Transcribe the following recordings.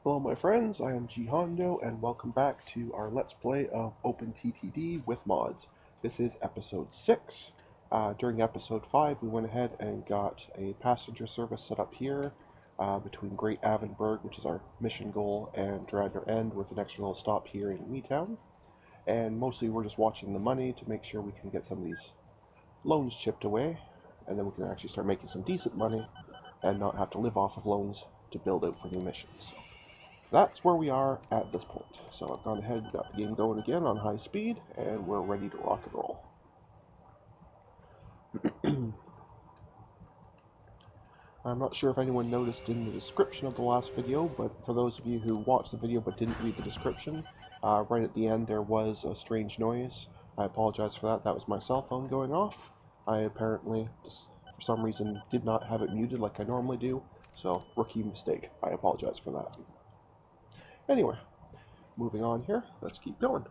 Hello my friends, I am G Hondo and welcome back to our Let's Play of OpenTTD with mods. This is episode 6. During episode 5 we went ahead and got a passenger service set up here between Great Avonburg, which is our mission goal, and Dragner End with an extra little stop here in Leetown. And mostly we're just watching the money to make sure we can get some of these loans chipped away, and then we can actually start making some decent money and not have to live off of loans to build out for new missions. That's where we are at this point. So I've gone ahead and got the game going again on high speed, and we're ready to rock and roll. I'm not sure if anyone noticed in the description of the last video, but for those of you who watched the video but didn't read the description, right at the end there was a strange noise. I apologize for that. That was my cell phone going off. I apparently, just for some reason, did not have it muted like I normally do, so rookie mistake. I apologize for that. Anyway, moving on here, let's keep going.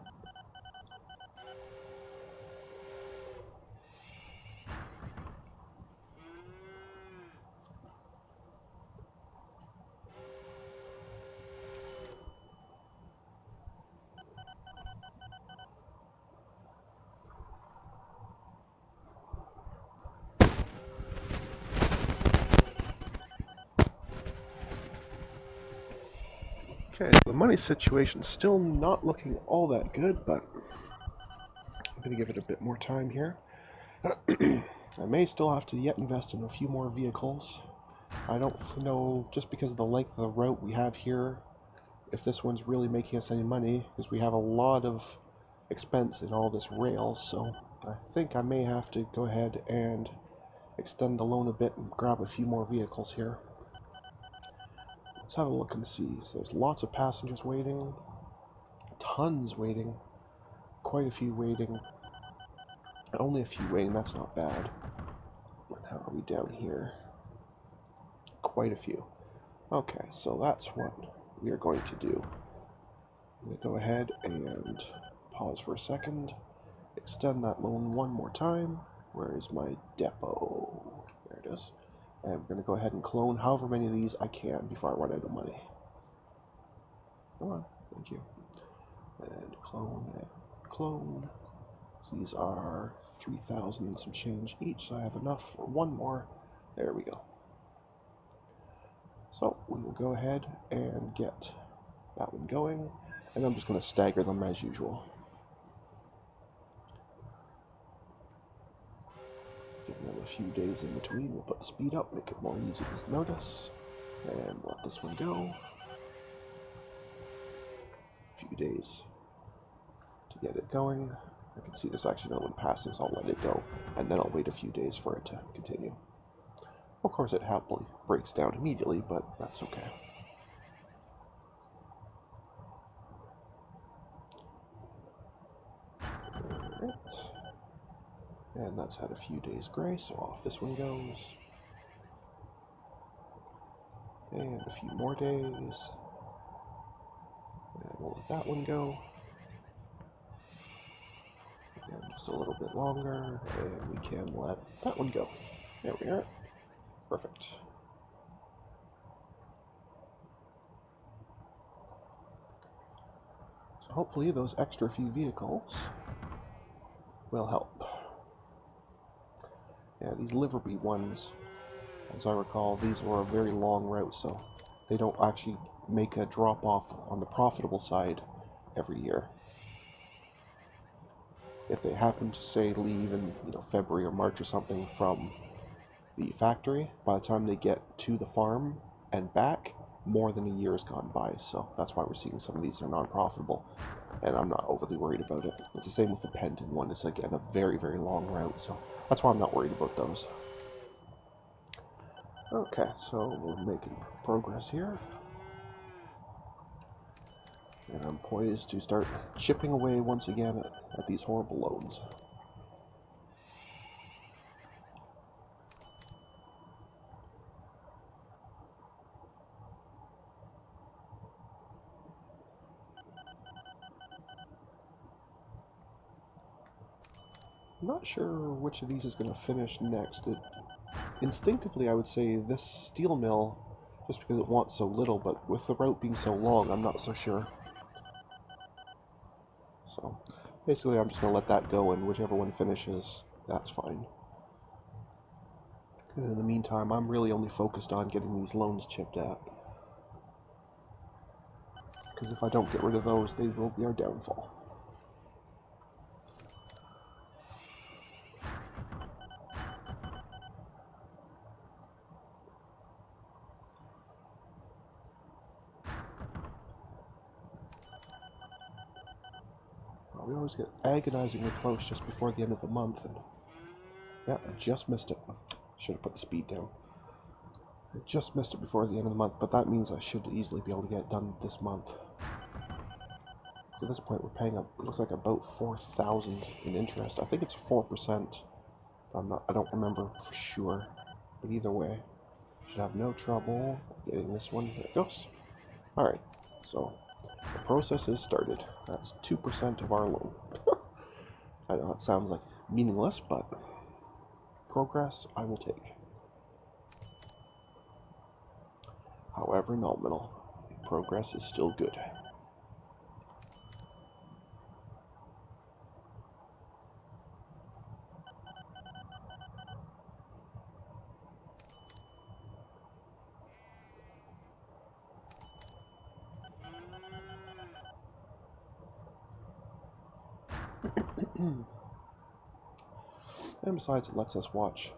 Okay, the money situation's still not looking all that good, but I'm going to give it a bit more time here. I may still have to yet invest in a few more vehicles. I don't know, just because of the length of the route we have here, if this one's really making us any money, because we have a lot of expense in all this rail, so I think I may have to go ahead and extend the loan a bit and grab a few more vehicles here. Let's have a look and see. So there's lots of passengers waiting, tons waiting, quite a few waiting. Only a few waiting, that's not bad. And how are we down here? Quite a few. Okay, so that's what we are going to do. I'm going to go ahead and pause for a second, extend that loan one more time. Where is my depot? There it is. And we're going to go ahead and clone however many of these I can before I run out of money. Come on, thank you. And clone and clone. These are 3,000 and some change each, so I have enough for one more. There we go. So we will go ahead and get that one going, and I'm just going to stagger them as usual. Give them a few days in between. We'll put the speed up, make it more easy to notice, and let this one go. A few days to get it going. I can see this actually no one passing, so I'll let it go, and then I'll wait a few days for it to continue. Of course, it happily breaks down immediately, but that's okay. Alright. And that's had a few days grace, so off this one goes. And a few more days. And we'll let that one go. And just a little bit longer, and we can let that one go. There we are. Perfect. So hopefully those extra few vehicles will help. Yeah, these Liverpool ones, as I recall, these were a very long route, so they don't actually make a drop-off on the profitable side every year. If they happen to, say, leave in February or March or something from the factory, by the time they get to the farm and back, more than a year has gone by, so that's why we're seeing some of these are non-profitable, and I'm not overly worried about it. It's the same with the Penton one. It's, again, a very, very long route, so that's why I'm not worried about those. Okay, so we're making progress here, and I'm poised to start chipping away once again at these horrible loads. I'm not sure which of these is going to finish next. Instinctively, I would say this steel mill just because it wants so little, but with the route being so long, I'm not so sure. So basically I'm just going to let that go, and whichever one finishes, that's fine. And in the meantime, I'm really only focused on getting these loans chipped at. Because if I don't get rid of those, they will be our downfall. We always get agonizingly close just before the end of the month, and yeah, I just missed it. Should have put the speed down. I just missed it before the end of the month, but that means I should easily be able to get it done this month. So at this point, we're paying up. It looks like about 4,000 in interest. I think it's 4%. I don't remember for sure, but either way, should have no trouble getting this one. There it goes. All right, so the process is started. That's 2% of our loan. I know it sounds like meaningless, but progress I will take. However nominal, progress is still good. And besides, it lets us watch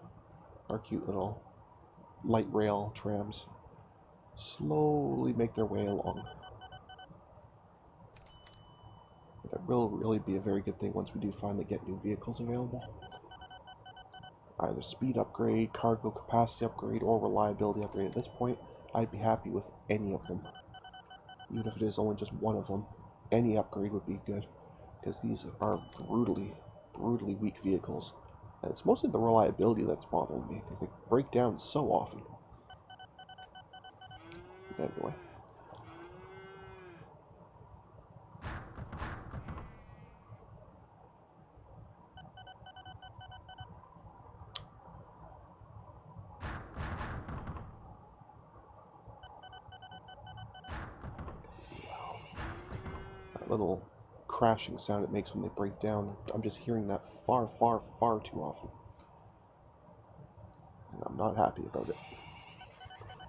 our cute little light rail trams slowly make their way along. That will really be a very good thing once we do finally get new vehicles available. Either speed upgrade, cargo capacity upgrade, or reliability upgrade. At this point, I'd be happy with any of them. Even if it is only just one of them, any upgrade would be good, because these are brutally weak vehicles. And it's mostly the reliability that's bothering me, because they break down so often. Anyway. That little crashing sound it makes when they break down, I'm just hearing that far too often. And I'm not happy about it.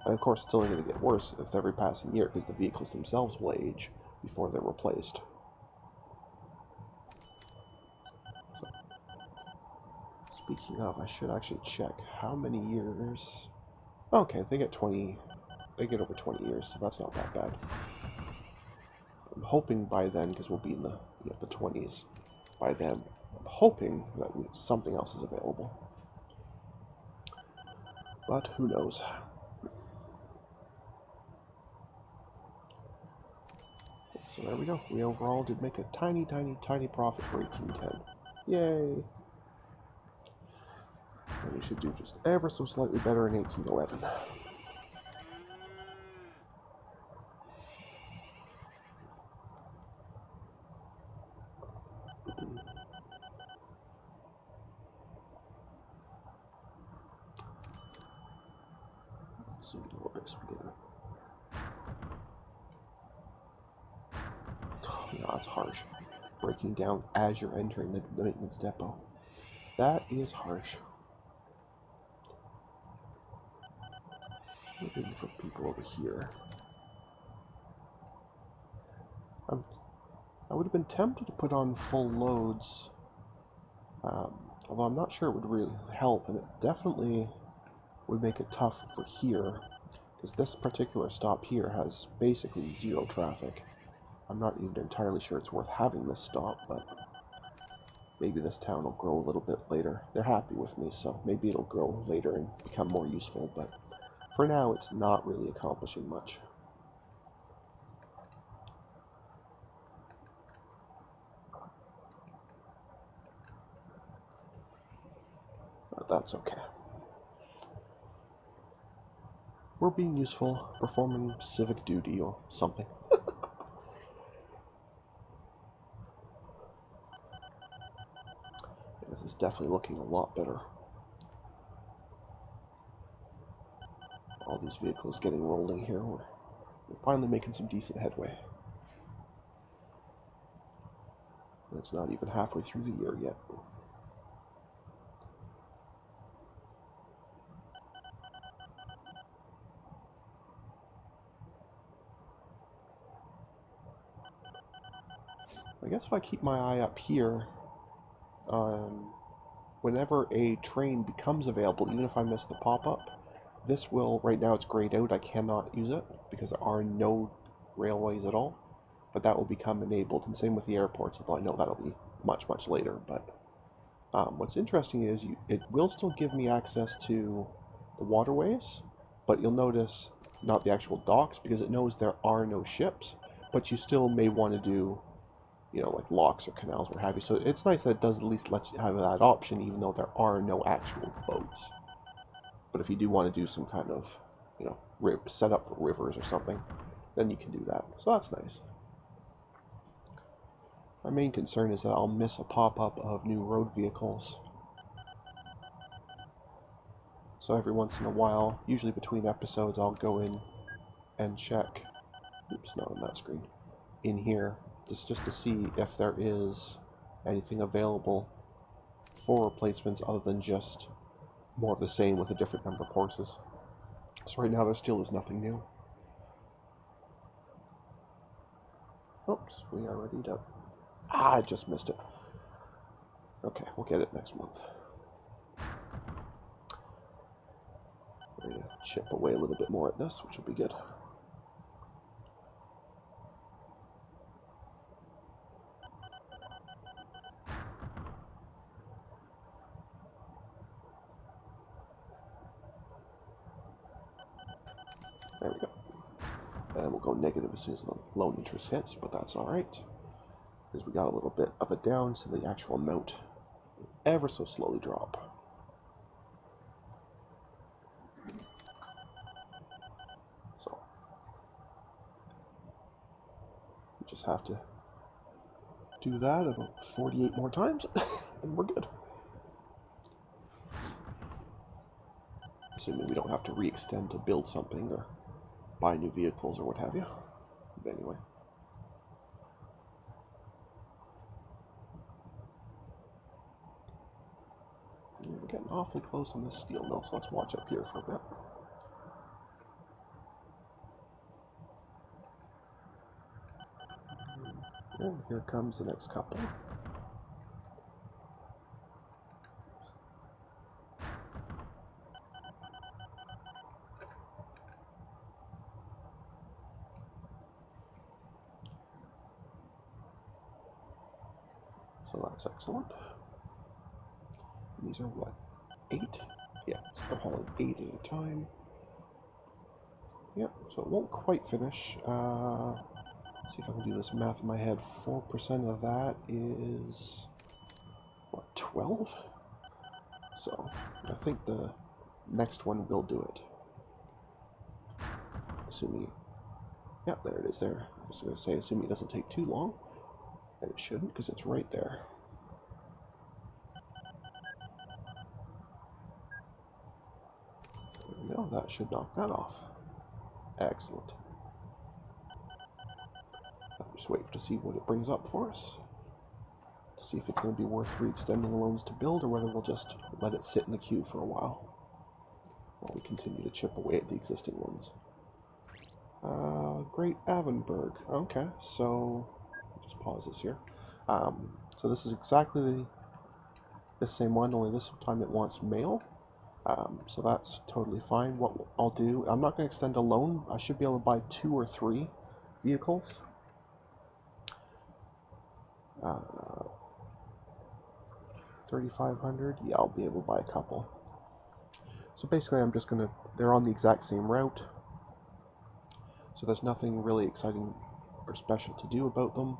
And of course, it's only going to get worse with every passing year, because the vehicles themselves will age before they're replaced. So, speaking of, I should actually check how many years. Okay, they get 20. They get over 20 years, so that's not that bad. I'm hoping by then, because we'll be in the 20s by then, I'm hoping that something else is available. But who knows? So there we go. We overall did make a tiny profit for 1810. Yay! And we should do just ever so slightly better in 1811. Let's see a little bit so we get it. Oh, no, it's harsh. Breaking down as you're entering the maintenance depot. That is harsh. Looking for people over here. I would have been tempted to put on full loads, although I'm not sure it would really help, and it definitely would make it tough for here, because this particular stop here has basically zero traffic. I'm not even entirely sure it's worth having this stop, but maybe this town will grow a little bit later. They're happy with me, so maybe it'll grow later and become more useful, but for now it's not really accomplishing much. But that's okay. We're being useful, performing civic duty or something. This is definitely looking a lot better. all these vehicles getting rolling here. We're finally making some decent headway. It's not even halfway through the year yet. I guess if I keep my eye up here, whenever a train becomes available, even if I miss the pop-up, this will, right now it's grayed out, I cannot use it because there are no railways at all, but that will become enabled, and same with the airports, although I know that'll be much, much later. But what's interesting is it will still give me access to the waterways, but you'll notice not the actual docks because it knows there are no ships, but you still may want to do, you know, like locks or canals, what have you. So it's nice that it does at least let you have that option, even though there are no actual boats. But if you do want to do some kind of, you know, set up for rivers or something, then you can do that. So that's nice. My main concern is that I'll miss a pop-up of new road vehicles. So every once in a while, usually between episodes, I'll go in and check. Oops, not on that screen. In here, just to see if there is anything available for replacements other than just more of the same with a different number of horses. So right now there still is nothing new. Oops, we are ready to... Ah, I just missed it. Okay, we'll get it next month. We're going to chip away a little bit more at this, which will be good. There we go. And we'll go negative as soon as the loan interest hits, but that's alright. Because we got a little bit of it down, so the actual amount will ever so slowly drop. So, we just have to do that about 48 more times, and we're good. Assuming we don't have to re-extend to build something or buy new vehicles or what have you. But anyway. We're getting awfully close on this steel mill, so let's watch up here for a bit. And here comes the next couple. So that's excellent. These are what? 8? Yeah, so they're hauling 8 at a time. Yep, so it won't quite finish. Let's see if I can do this math in my head. 4% of that is, what, 12? So I think the next one will do it. Assuming, yeah, there it is there. I was going to say, assuming it doesn't take too long. And it shouldn't, because it's right there. There we go, that should knock that off. Excellent. I'll just wait to see what it brings up for us. To see if it's going to be worth re-extending the loans to build, or whether we'll just let it sit in the queue for a while we continue to chip away at the existing ones. Great Avonburg. Okay, so I'll just pause this here. So this is exactly the same one, only this time it wants mail. So that's totally fine. What I'll do, I'm not going to extend a loan. I should be able to buy 2 or 3 vehicles. 3,500. Yeah, I'll be able to buy a couple. So basically, I'm just going to, they're on the exact same route. So there's nothing really exciting or special to do about them,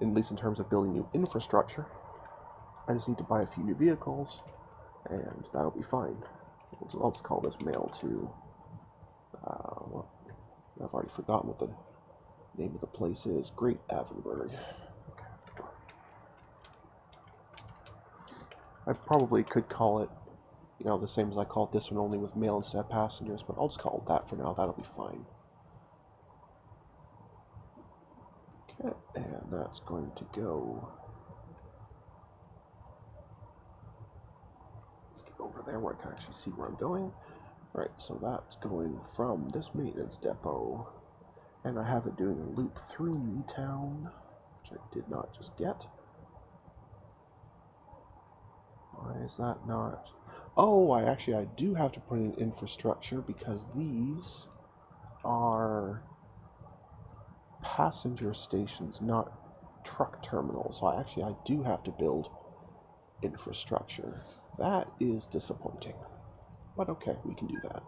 at least in terms of building new infrastructure. I just need to buy a few new vehicles, and that'll be fine. I'll just call this mail to, well, I've already forgotten what the name of the place is. Great Avonburg. I probably could call it You know, the same as I called this one, only with mail instead of passengers, but I'll just call it that for now. That'll be fine. Okay, and that's going to go... Let's get over there where I can actually see where I'm going. Alright, so that's going from this maintenance depot, and I have it doing a loop through Newtown, which I did not just get. Why is that not... Oh, I do have to put in infrastructure because these are passenger stations, not truck terminals. So I do have to build infrastructure. That is disappointing. But okay, we can do that.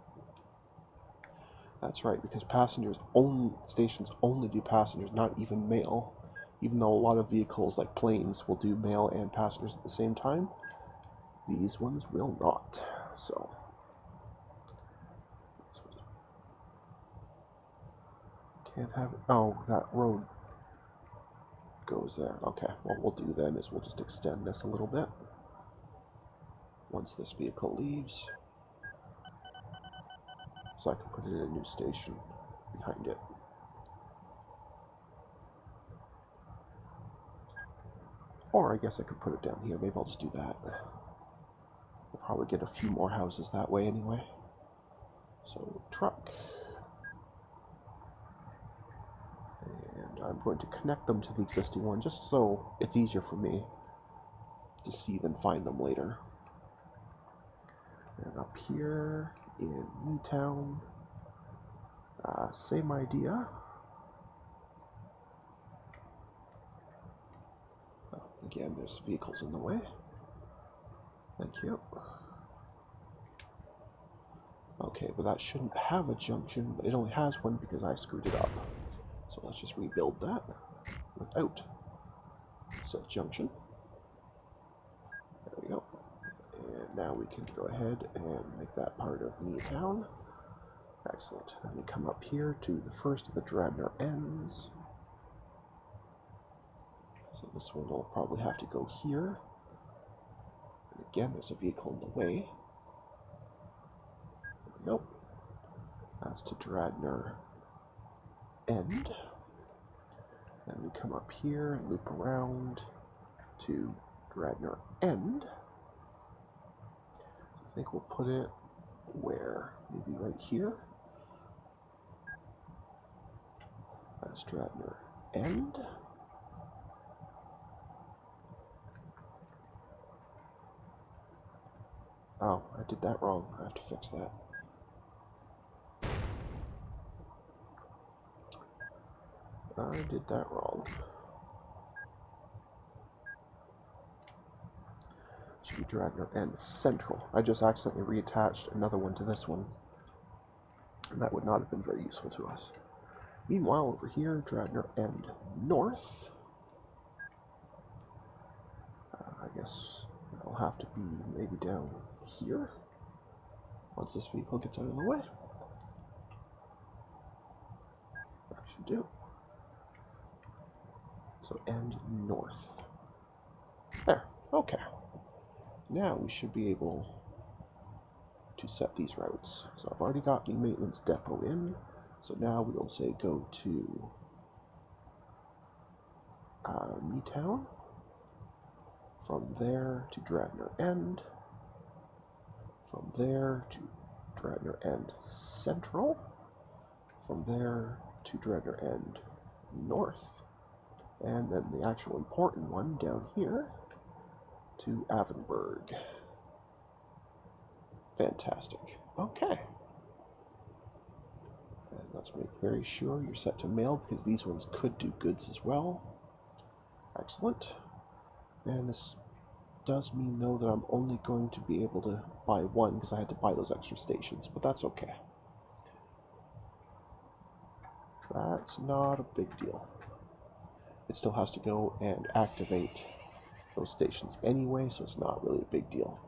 That's right, because stations only do passengers, not even mail. Even though a lot of vehicles like planes will do mail and passengers at the same time, these ones will not. So can't have it. Oh, that road goes there. Okay, what we'll do then is we'll just extend this a little bit once this vehicle leaves, so I can put it in a new station behind it. Or I guess I could put it down here. Maybe I'll just do that. We'll probably get a few more houses that way anyway. So truck. And I'm going to connect them to the existing one just so it's easier for me to see than find them later. And up here in Newtown, same idea. Oh, again, there's vehicles in the way. Thank you. Okay, but that shouldn't have a junction, but it only has one because I screwed it up. So let's just rebuild that without said junction. There we go. And now we can go ahead and make that part of Newtown. Excellent. Let me come up here to the first of the Dradner ends. So this one will probably have to go here. And again, there's a vehicle in the way. Nope. That's to Dradner end. Then we come up here and loop around to Dradner end. I think we'll put it where? Maybe right here. That's Dradner end. Oh, I did that wrong. I have to fix that. I did that wrong. Should be Dradner end central. I just accidentally reattached another one to this one, and that would not have been very useful to us. Meanwhile, over here, Dradner end north. I guess that'll have to be maybe down here once this vehicle gets out of the way. That should do. So end north. There. Okay. Now we should be able to set these routes. So I've already got the maintenance depot in. So now we'll say go to Newtown. From there to Dradner end. From there to Dradner end central. From there to Dradner end north. And then the actual important one down here to Avonburg. Fantastic. Okay. And let's make very sure you're set to mail because these ones could do goods as well. Excellent. And this does mean, though, that I'm only going to be able to buy one because I had to buy those extra stations, but that's okay. That's not a big deal. It still has to go and activate those stations anyway, so it's not really a big deal.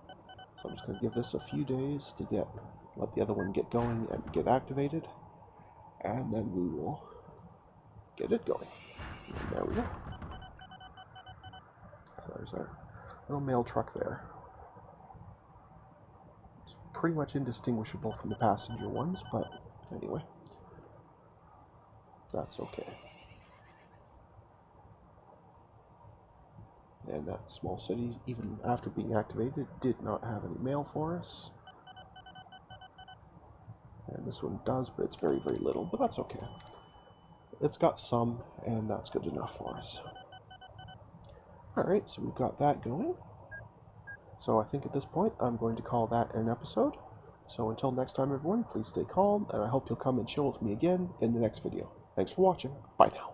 So I'm just going to give this a few days to let the other one get going and get activated, and then we will get it going. And there we go. There's our little mail truck there. pretty much indistinguishable from the passenger ones, but anyway, that's okay. And that small city, even after being activated, did not have any mail for us. And this one does, but it's very, very little, but that's okay. It's got some, and that's good enough for us. Alright, so we've got that going. So I think at this point, I'm going to call that an episode. So until next time, everyone, please stay calm, and I hope you'll come and chill with me again in the next video. Thanks for watching. Bye now.